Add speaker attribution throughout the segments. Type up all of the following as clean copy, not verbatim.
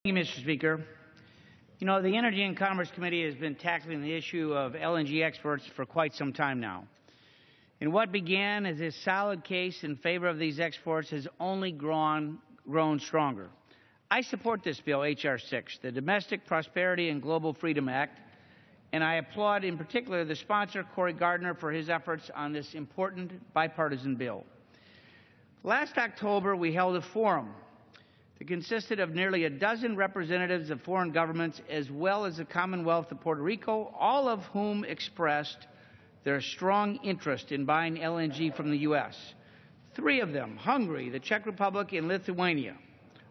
Speaker 1: Thank you, Mr. Speaker. You know, the Energy and Commerce Committee has been tackling the issue of LNG exports for quite some time now. And what began as a solid case in favor of these exports has only grown stronger. I support this bill, H.R. 6, the Domestic Prosperity and Global Freedom Act, and I applaud in particular the sponsor, Cory Gardner, for his efforts on this important bipartisan bill. Last October, we held a forum that consisted of nearly a dozen representatives of foreign governments as well as the Commonwealth of Puerto Rico, all of whom expressed their strong interest in buying LNG from the U.S. Three of them, Hungary, the Czech Republic, and Lithuania,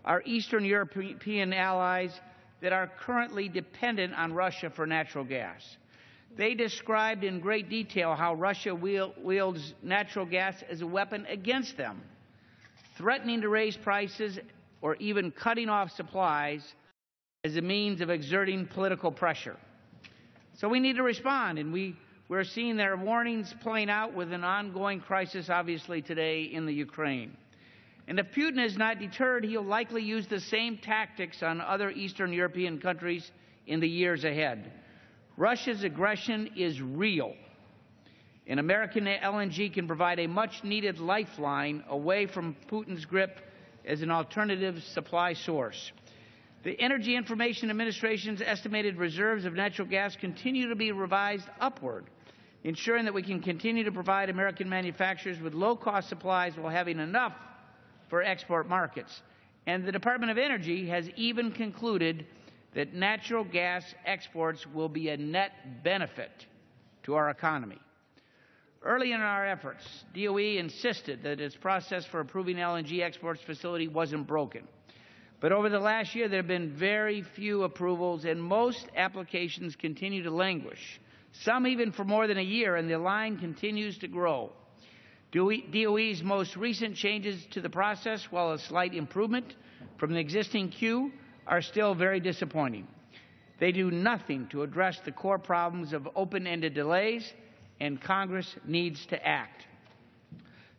Speaker 1: are Eastern European allies that are currently dependent on Russia for natural gas. They described in great detail how Russia wields natural gas as a weapon against them, threatening to raise prices or even cutting off supplies as a means of exerting political pressure. So we need to respond, and we're seeing their warnings playing out with an ongoing crisis, obviously, today in the Ukraine. And if Putin is not deterred, he'll likely use the same tactics on other Eastern European countries in the years ahead. Russia's aggression is real, and American LNG can provide a much-needed lifeline away from Putin's grip as an alternative supply source. The Energy Information Administration's estimated reserves of natural gas continue to be revised upward, ensuring that we can continue to provide American manufacturers with low-cost supplies while having enough for export markets. And the Department of Energy has even concluded that natural gas exports will be a net benefit to our economy. Early in our efforts, DOE insisted that its process for approving LNG exports facility wasn't broken. But over the last year, there have been very few approvals, and most applications continue to languish, some even for more than a year, and the line continues to grow. DOE's most recent changes to the process, while a slight improvement from the existing queue, are still very disappointing. They do nothing to address the core problems of open-ended delays, and Congress needs to act.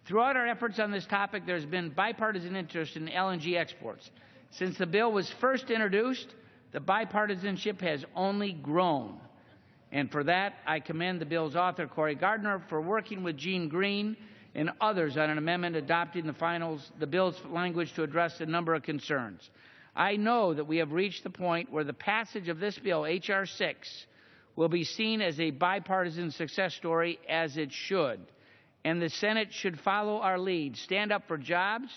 Speaker 1: Throughout our efforts on this topic, there's been bipartisan interest in LNG exports. Since the bill was first introduced, the bipartisanship has only grown. And for that, I commend the bill's author, Cory Gardner, for working with Gene Green and others on an amendment adopting the bill's language to address a number of concerns. I know that we have reached the point where the passage of this bill, H.R. 6, will be seen as a bipartisan success story, as it should. And the Senate should follow our lead, stand up for jobs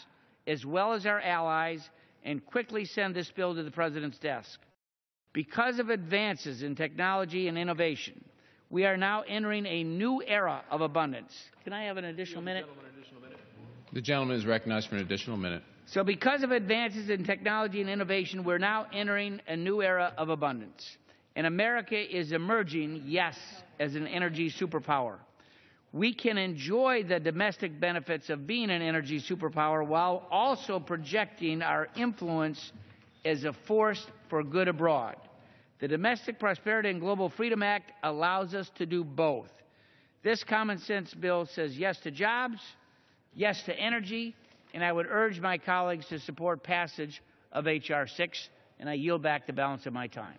Speaker 1: as well as our allies, and quickly send this bill to the President's desk. Because of advances in technology and innovation, we are now entering a new era of abundance. Can I have an additional minute?
Speaker 2: The gentleman is recognized for an additional minute.
Speaker 1: So because of advances in technology and innovation, we're now entering a new era of abundance. And America is emerging, yes, as an energy superpower. We can enjoy the domestic benefits of being an energy superpower while also projecting our influence as a force for good abroad. The Domestic Prosperity and Global Freedom Act allows us to do both. This common sense bill says yes to jobs, yes to energy, and I would urge my colleagues to support passage of H.R. 6, and I yield back the balance of my time.